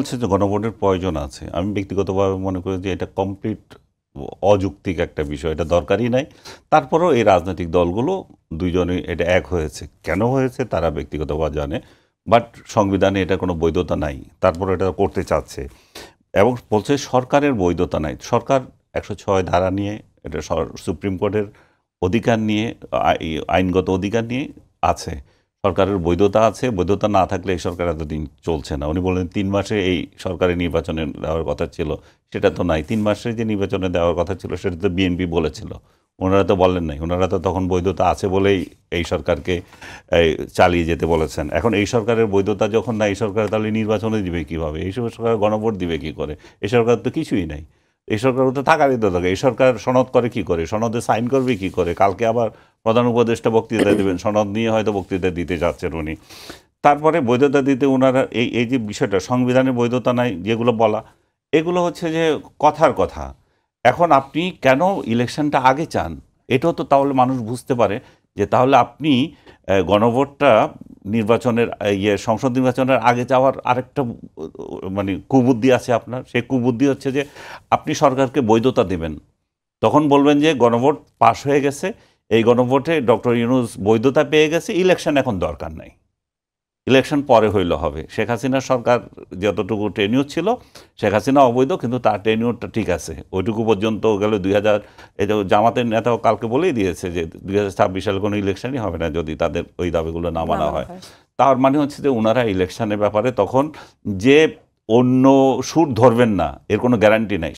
বলছেন যে গণভোটের প্রয়োজন আছে, আমি ব্যক্তিগতভাবে মনে করি যে এটা কমপ্লিট অযৌক্তিক একটা বিষয়, এটা দরকারই নাই। তারপরেও এই রাজনৈতিক দলগুলো দুইজনেই এটা এক হয়েছে, কেন হয়েছে তারা ব্যক্তিগতভাবে জানে, বাট সংবিধানে এটা কোনো বৈধতা নাই, তারপরে এটা করতে চাচ্ছে এবং বলছে সরকারের বৈধতা নাই। সরকার 106 ধারা নিয়ে, এটা সুপ্রিম কোর্টের অধিকার নিয়ে, আইনগত অধিকার নিয়ে আছে, সরকারের বৈধতা আছে। বৈধতা না থাকলে এই সরকার এতদিন চলছে না। উনি বলেন 3 মাসে এই সরকারি নির্বাচনে দেওয়ার কথা ছিল, সেটা তো নাই। 3 মাসে যে নির্বাচনে দেওয়ার কথা ছিল সেটা তো বিএনপি বলেছিল, ওনারা তো বলেন নাই। ওনারা তো তখন বৈধতা আছে বলেই এই সরকারকে চালিয়ে যেতে বলেছেন। এখন এই সরকারের বৈধতা যখন না, এই সরকার তাহলে নির্বাচনে দিবে কীভাবে? এই সরকার গণভোট দিবে কী করে? এই সরকার তো কিছুই নাই। এই সরকার তো থাকারই তো থাকে। এই সরকার সনদ করে কি করে? সনদে সাইন করবে কি করে? কালকে আবার প্রধান উপদেষ্টা বক্তৃতা দেবেন, সনদ নিয়ে হয়তো বক্তৃতা দিতে যাচ্ছেন উনি। তারপরে বৈধতা দিতে ওনারা এই যে বিষয়টা, সংবিধানের বৈধতা নাই যেগুলো বলা, এগুলো হচ্ছে যে কথার কথা। এখন আপনি কেন ইলেকশনটা আগে চান? এটাও তো তাহলে মানুষ বুঝতে পারে যে তাহলে আপনি গণভোটটা নির্বাচনের সংসদ নির্বাচনের আগে যাওয়ার আরেকটা মানে কুবুদ্ধি আছে আপনার। সেই কুবুদ্ধি হচ্ছে যে আপনি সরকারকে বৈধতা দেবেন, তখন বলবেন যে গণভোট পাশ হয়ে গেছে, এই গণভোটে ডক্টর ইউনূস বৈধতা পেয়ে গেছে, ইলেকশন এখন দরকার নাই, ইলেকশন পরে হইলে হবে। শেখ হাসিনার সরকার যতটুকু টেনিউর ছিল, শেখ হাসিনা অবৈধ কিন্তু তার টেনিউরটা ঠিক আছে, ওইটুকু পর্যন্ত গেল। এই যে জামাতের নেতাও কালকে বলেই দিয়েছে যে 2026 সালে কোনো ইলেকশনই হবে না যদি তাদের ওই দাবিগুলো না মানা হয়। তার মানে হচ্ছে যে ওনারা ইলেকশনের ব্যাপারে তখন যে অন্য সুর ধরবেন না এর কোনো গ্যারান্টি নাই।